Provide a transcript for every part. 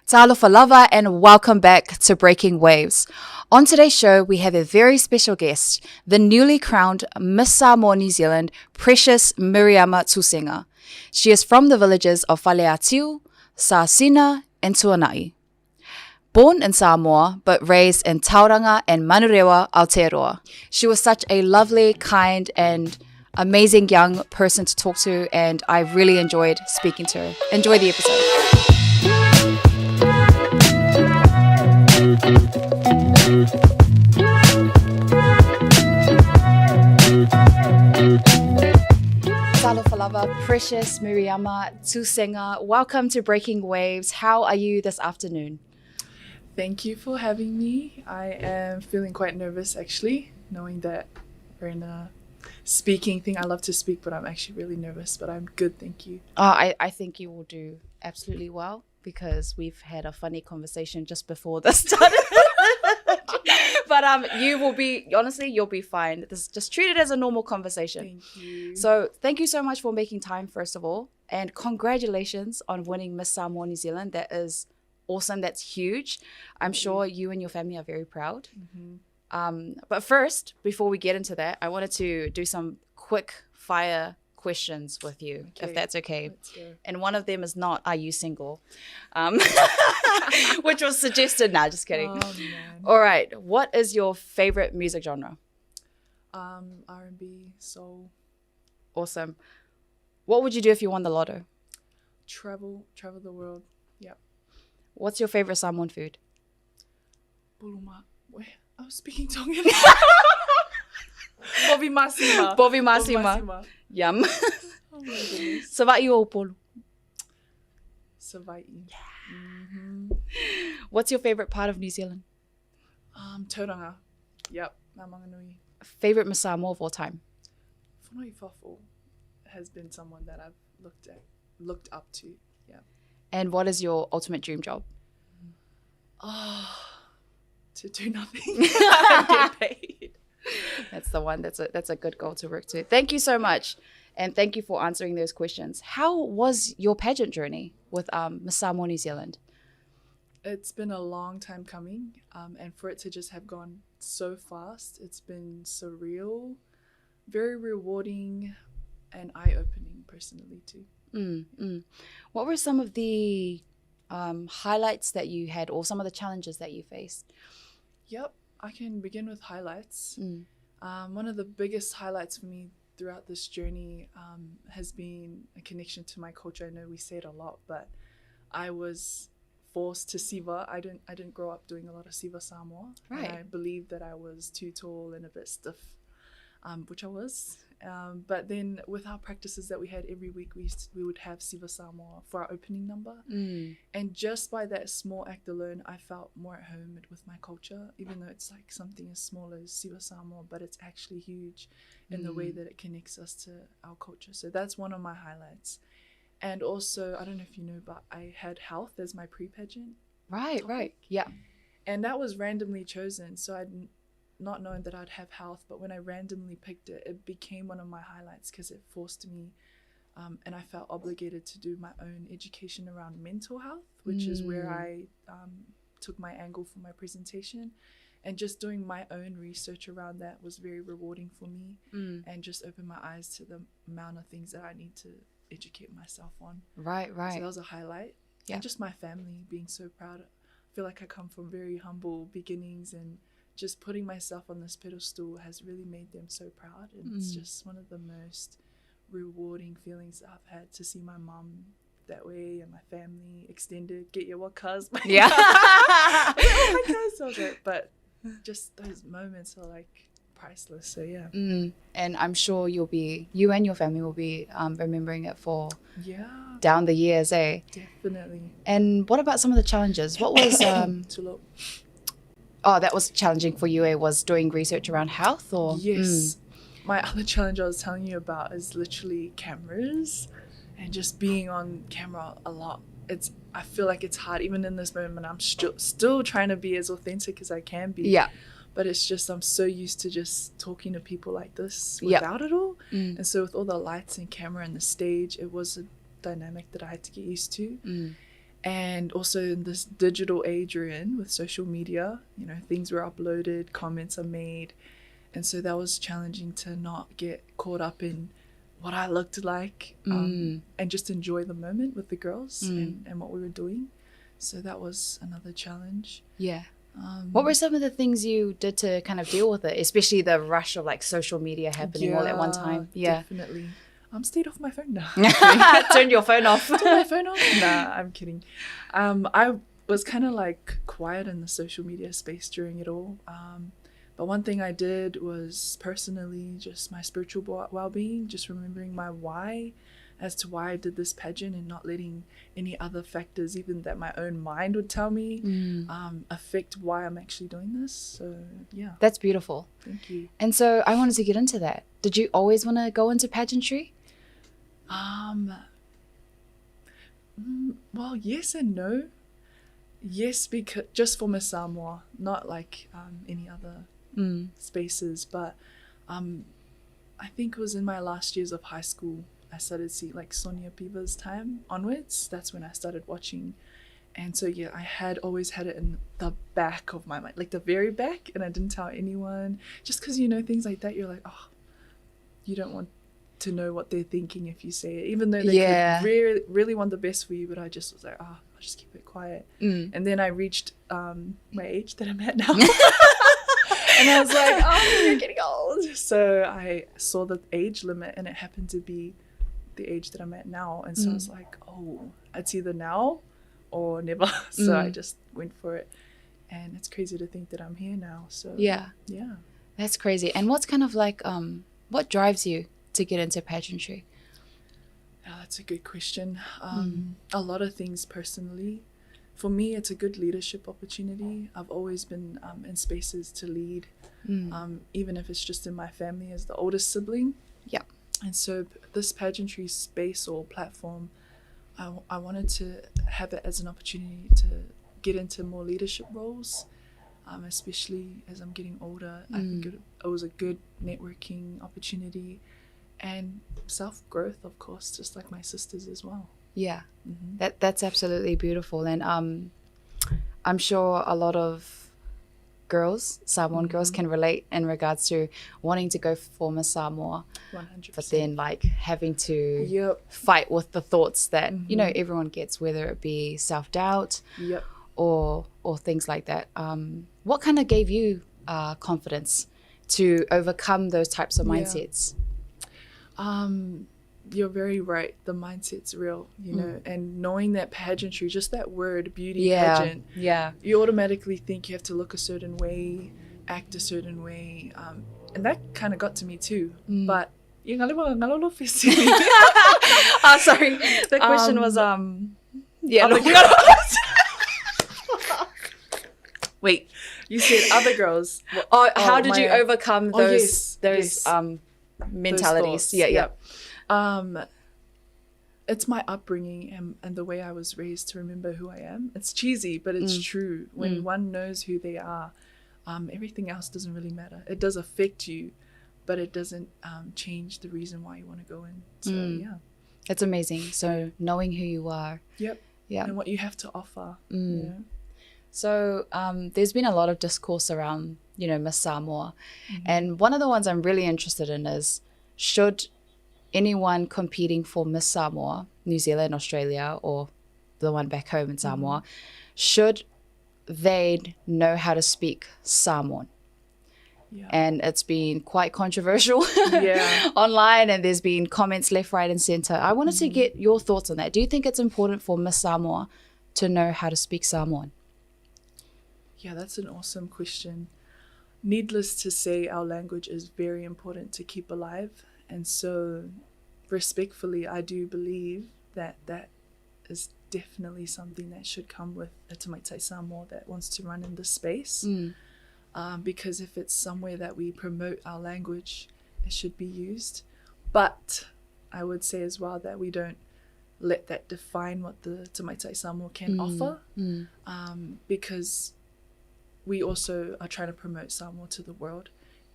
Talo for lava and welcome back to Breaking Waves. On today's show, we have a very special guest, the newly crowned Miss Samoa New Zealand, Precious Miriama Tusega. She is from the villages of Whaleatiu, Sasina, and Tuanai. Born in Samoa, but raised in Tauranga and Manurewa, Aotearoa. She was such a lovely, kind, and amazing young person to talk to, and I really enjoyed speaking to her. Enjoy the episode. Talo for lava, Precious Miriama Tusega. Welcome to Breaking Waves. How are you this afternoon? Thank you for having me. I am feeling quite nervous actually, knowing that we're in a speaking thing. I love to speak, but I'm actually really nervous, but I'm good, thank you. I think you will do absolutely well because we've had a funny conversation just before this started. But you will be, honestly, you'll be fine. Just treat it as a normal conversation. Thank you. So thank you so much for making time, first of all. And congratulations on winning Miss Samoa New Zealand. That is awesome. That's huge. I'm sure you and your family are very proud. Mm-hmm. But first, before we get into that, I wanted to do some quick fire questions with you, if that's okay. Let's go. And one of them is not, are you single? Which was suggested. Nah, just kidding. Oh, man. All right. What is your favorite music genre? R&B, soul, Awesome. What would you do if you won the lotto? travel the world. Yep. What's your favorite Samoan food? Buluma. Wait, I was speaking Tongan. Bovi Masima. Bovi Masima. Yum. Oh my goodness. Savai o polo. Savai. Mm-hmm. What's your favorite part of New Zealand? Tauranga. Yep. Namanganui. Favorite Miss Samoa of all time? Whanoi Fafo has been someone that I've looked up to. Yeah. And what is your ultimate dream job? To do nothing. Get paid. That's the one. That's a good goal to work to. Thank you so much. And thank you for answering those questions. How was your pageant journey with Miss Samoa New Zealand? It's been a long time coming, and for it to just have gone so fast, it's been surreal, very rewarding, and eye-opening personally too. What were some of the highlights that you had, or some of the challenges that you faced? Yep, I can begin with highlights. One of the biggest highlights for me throughout this journey has been a connection to my culture. I know we say it a lot, but I was forced to siva. I didn't grow up doing a lot of siva Samoa. Right. And I believed that I was too tall and a bit stiff, which I was. But then with our practices that we had every week, we would have siva Samoa for our opening number. And just by that small act alone, I felt more at home with my culture, even though it's like something as small as siva Samoa, but it's actually huge in the way that it connects us to our culture. So that's one of my highlights. And also, I don't know if you know, but I had health as my pre-pageant. Right. Yeah. And that was randomly chosen. So I'd not known that I'd have health, but when I randomly picked it, it became one of my highlights because it forced me, and I felt obligated to do my own education around mental health, which is where I took my angle for my presentation. And just doing my own research around that was very rewarding for me, and just opened my eyes to the amount of things that I need to educate myself on. Right. So that was a highlight. Yeah. And just my family being so proud. I feel like I come from very humble beginnings, and just putting myself on this pedestal has really made them so proud. And it's just one of the most rewarding feelings that I've had to see my mum that way, and my family extended. Get your what, cuz? Yeah. Oh my gosh. I was like, but just those moments are like priceless. So yeah. And I'm sure you and your family will be remembering it for down the years, eh? Definitely. And what about some of the challenges? What was that was challenging for you, eh? Was doing research around health, or? Yes. My other challenge I was telling you about is literally cameras and just being on camera a lot. I feel like it's hard even in this moment. I'm still trying to be as authentic as I can be. Yeah. But it's just, I'm so used to just talking to people like this without it all. And so with all the lights and camera and the stage, it was a dynamic that I had to get used to. And also in this digital age we're in with social media, things were uploaded, comments are made. And so that was challenging to not get caught up in what I looked like, and just enjoy the moment with the girls and what we were doing. So that was another challenge. Yeah. What were some of the things you did to kind of deal with it, especially the rush of like social media happening all at one time? Yeah, definitely. Stayed off my phone now. Turn your phone off. Turn my phone off? Nah, I'm kidding. I was kind of like quiet in the social media space during it all. But one thing I did was personally just my spiritual well-being, just remembering my why as to why I did this pageant and not letting any other factors, even that my own mind would tell me, affect why I'm actually doing this. So, yeah. That's beautiful. Thank you. And so I wanted to get into that. Did you always want to go into pageantry? Well, yes and no. Yes, because just for Miss Samoa, not like any other spaces. But I think it was in my last years of high school, I started seeing like Sonia Piva's time onwards. That's when I started watching. And so, yeah, I had always had it in the back of my mind, like the very back, and I didn't tell anyone. Just because, things like that, you're like, oh, you don't want to know what they're thinking if you say it, even though they could really, really want the best for you. But I just was like, I'll just keep it quiet. And then I reached my age that I'm at now. And I was like, oh, you're getting old. So I saw the age limit, and it happened to be the age that I'm at now. And so I was like, oh, it's either now or never. So I just went for it. And it's crazy to think that I'm here now. So yeah. That's crazy. And what's kind of like, what drives you to get into pageantry? Oh, that's a good question. A lot of things personally. For me, it's a good leadership opportunity. I've always been in spaces to lead, even if it's just in my family as the oldest sibling. Yeah. And so this pageantry space or platform, I wanted to have it as an opportunity to get into more leadership roles, especially as I'm getting older. I think it was a good networking opportunity and self-growth, of course, just like my sisters as well. Yeah, that's absolutely beautiful. And I'm sure a lot of girls, Samoan girls, can relate in regards to wanting to go for Miss Samoa, 100%. but then like having to fight with the thoughts that everyone gets, whether it be self-doubt or things like that. What kind of gave you confidence to overcome those types of mindsets? You're very right. The mindset's real, and knowing that pageantry, just that word, beauty pageant, you automatically think you have to look a certain way, act a certain way, and that kind of got to me too. But sorry, the question was wait, you said other girls. How did you overcome those mentalities? Those it's my upbringing and the way I was raised to remember who I am. It's cheesy, but it's true. When one knows who they are, everything else doesn't really matter. It does affect you, but it doesn't change the reason why you want to go in. So it's amazing. So knowing who you are, and what you have to offer. So there's been a lot of discourse around Miss Samoa, and one of the ones I'm really interested in is, should anyone competing for Miss Samoa, New Zealand, Australia, or the one back home in Samoa, should they know how to speak Samoan? And it's been quite controversial online, and there's been comments left, right, and center. I wanted to get your thoughts on that. Do you think it's important for Miss Samoa to know how to speak Samoan? Yeah, that's an awesome question. Needless to say, our language is very important to keep alive. And so, respectfully, I do believe that that is definitely something that should come with a Tamaiti Samoa that wants to run in this space. Because if it's somewhere that we promote our language, it should be used. But I would say as well that we don't let that define what the Tamaiti Samoa can offer. Because we also are trying to promote Samoa to the world.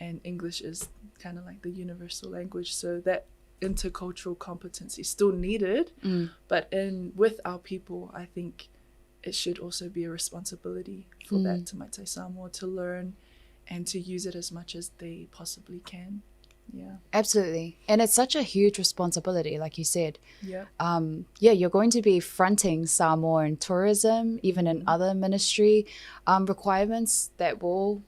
And English is kind of like the universal language. So that intercultural competency is still needed. But with our people, I think it should also be a responsibility for that to Maitai Samoa to learn and to use it as much as they possibly can. Yeah. Absolutely. And it's such a huge responsibility, like you said. Yeah. You're going to be fronting Samoa in tourism, even in other ministry requirements that will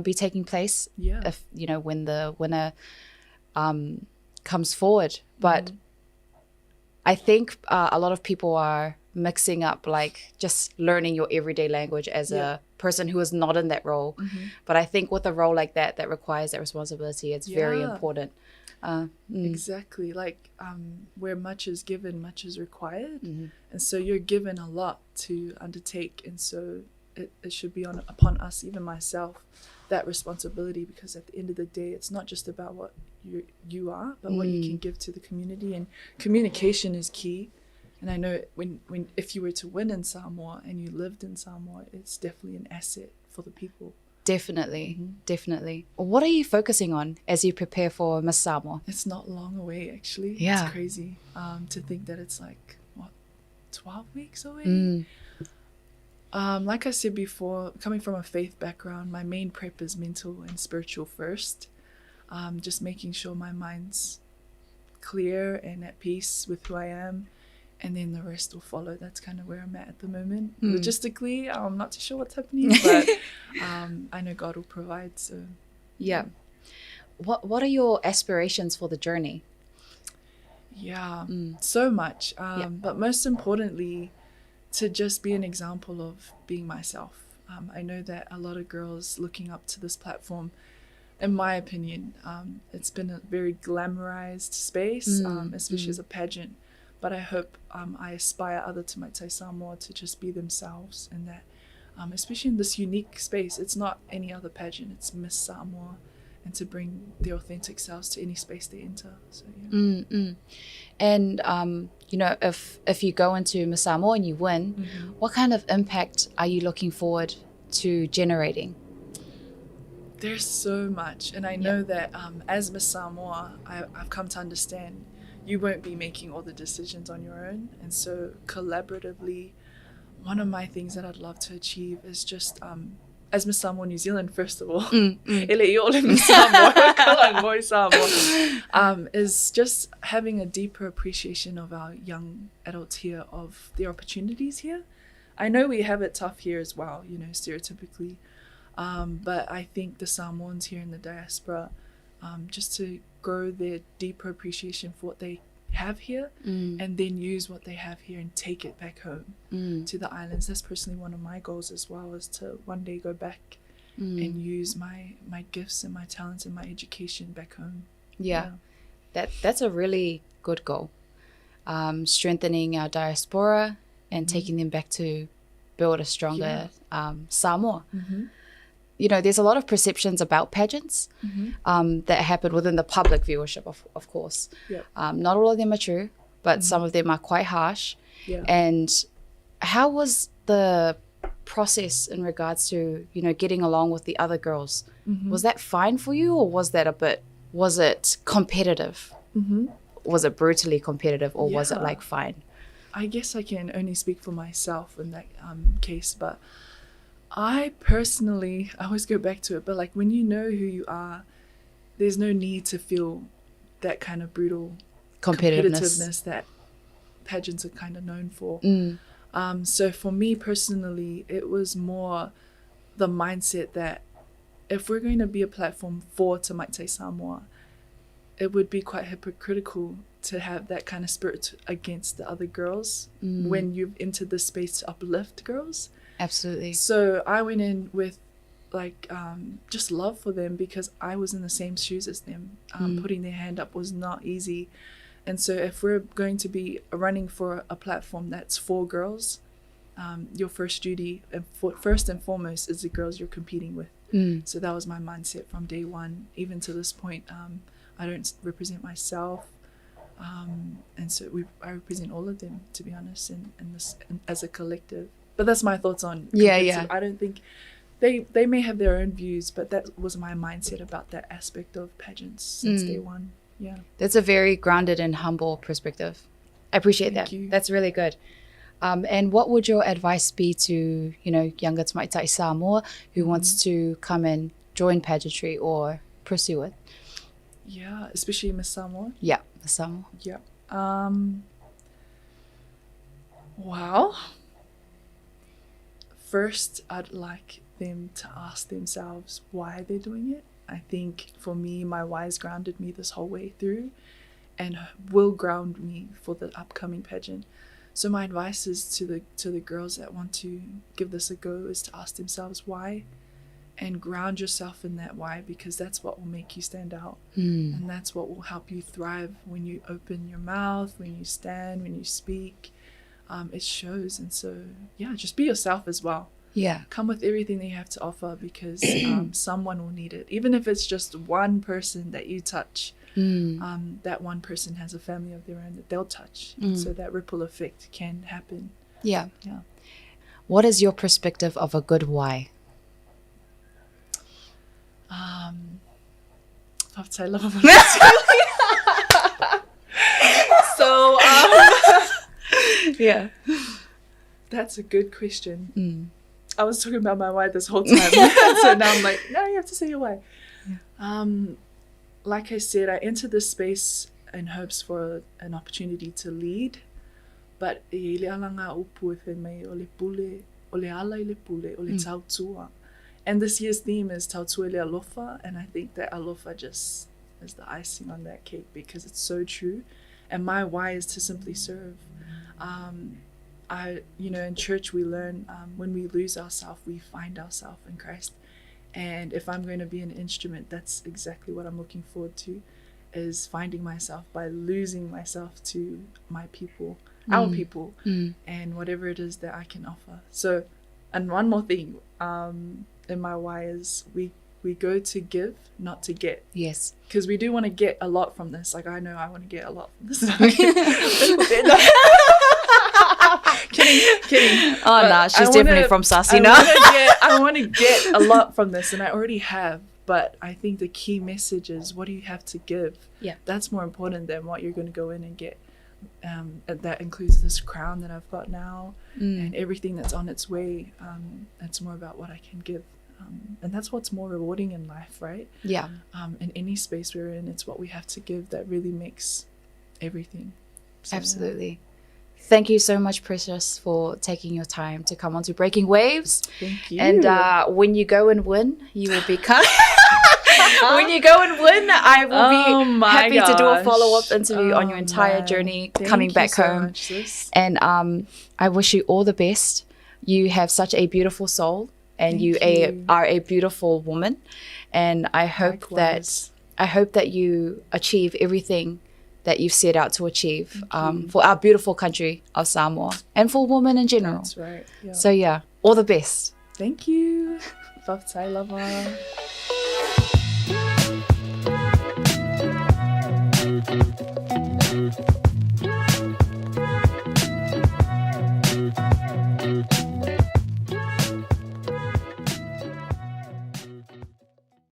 be taking place if, when the winner comes forward. But I think a lot of people are mixing up like just learning your everyday language as a person who is not in that role. But I think with a role like that requires that responsibility, it's very important. Exactly. Like where much is given, much is required. And so you're given a lot to undertake. And so it should be upon us, even myself, that responsibility, because at the end of the day, it's not just about what you are, but what you can give to the community. And communication is key. And I know if you were to win in Samoa and you lived in Samoa, it's definitely an asset for the people. Definitely, definitely. What are you focusing on as you prepare for Miss Samoa? It's not long away, actually. Yeah. It's crazy to think that it's like, 12 weeks away? Like I said before, coming from a faith background, my main prep is mental and spiritual first. Just making sure my mind's clear and at peace with who I am. And then the rest will follow. That's kind of where I'm at the moment. Logistically, I'm not too sure what's happening, but I know God will provide. So yeah. What are your aspirations for the journey? Yeah, so much. But most importantly, to just be an example of being myself. I know that a lot of girls looking up to this platform, in my opinion, it's been a very glamorized space, especially as a pageant. But I hope I aspire other to Maitai Samoa to just be themselves, and that, especially in this unique space, it's not any other pageant, it's Miss Samoa, and to bring their authentic selves to any space they enter. So yeah. And if you go into Miss Samoa and you win, what kind of impact are you looking forward to generating? There's so much, and I know that as Miss Samoa, I've come to understand you won't be making all the decisions on your own. And so collaboratively, one of my things that I'd love to achieve is just, as Miss Samoa New Zealand, first of all, Miss Samoa, is just having a deeper appreciation of our young adults here, of their opportunities here. I know we have it tough here as well, stereotypically. But I think the Samoans here in the diaspora, just to grow their deeper appreciation for what they have here, and then use what they have here and take it back home to the islands. That's personally one of my goals as well, is to one day go back and use my gifts and my talents and my education back home. That's a really good goal. Strengthening our diaspora and taking them back to build a stronger Samoa. There's a lot of perceptions about pageants that happen within the public viewership, of course. Not all of them are true, but some of them are quite harsh. And how was the process in regards to, getting along with the other girls? Was that fine for you, or was it competitive? Was it brutally competitive, or was it like fine? I guess I can only speak for myself in that case, but I personally, I always go back to it, but like when you know who you are, there's no need to feel that kind of brutal competitiveness that pageants are kind of known for. So for me personally, it was more the mindset that if we're going to be a platform for Te Maitai Samoa, it would be quite hypocritical to have that kind of spirit against the other girls when you've entered the space to uplift girls. Absolutely. So I went in with just love for them, because I was in the same shoes as them. Putting their hand up was not easy. And so if we're going to be running for a platform that's for girls, your first duty, first and foremost, is the girls you're competing with. So that was my mindset from day one. Even to this point, I don't represent myself. And so I represent all of them, to be honest, and as a collective. But that's my thoughts on competitive. I don't think they may have their own views, but that was my mindset about that aspect of pageants since day one. That's a very grounded and humble perspective. I appreciate that. Thank you. That's really good. And what would your advice be to, younger Tamaitai Samoa who wants to come and join pageantry or pursue it? Yeah, especially Miss Samoa. Yeah, Miss Samoa. Yeah. Well, first, I'd like them to ask themselves why they're doing it. I think for me, my why's grounded me this whole way through and will ground me for the upcoming pageant. So my advice is to the girls that want to give this a go is to ask themselves why and ground yourself in that why, because that's what will make you stand out. And that's what will help you thrive when you open your mouth, when you stand, when you speak. It shows. And so, yeah, just be yourself as well. Yeah. Come with everything that you have to offer, because someone will need it. Even if it's just one person that you touch, that one person has a family of their own that they'll touch. So that ripple effect can happen. Yeah. Yeah. What is your perspective of a good why? I love So, yeah, that's a good question. I was talking about my why this whole time. So now I'm like, no, you have to say your why. Yeah. Like I said, I entered this space in hopes for an opportunity to lead, but e le alanga upu e mai o le pule, o le ala i le pule, o le tautua. And this year's theme is Tautua le alofa, and I think that alofa just is the icing on that cake because it's so true. And my why is to simply serve. In church we learn when we lose ourselves, we find ourselves in Christ. And if I'm going to be an instrument, that's exactly what I'm looking forward to, is finding myself by losing myself to my people, our people, and whatever it is that I can offer. So, and one more thing, in my why is we go to give, not to get. Yes. Because we do want to get a lot from this. Like, I know I want to get a lot from this. Kidding. Oh, no, she's definitely from Sasina. I want to get a lot from this, and I already have. But I think the key message is, what do you have to give? Yeah. That's more important than what you're going to go in and get. That includes this crown that I've got now and everything that's on its way. It's more about what I can give. And that's what's more rewarding in life, right? Yeah. In any space we're in, it's what we have to give that really makes everything. So, absolutely. Yeah. Thank you so much, Precious, for taking your time to come on to Breaking Waves. Thank you. And when you go and win, you will become... when you go and win, I will be happy to do a follow-up interview on your entire journey coming back home. Much, sis. And I wish you all the best. You have such a beautiful soul, and you are a beautiful woman. And I hope that you achieve everything that you've set out to achieve for our beautiful country of Samoa and for women in general. That's right. Yeah. So yeah, all the best. Thank you. Whaftai lava.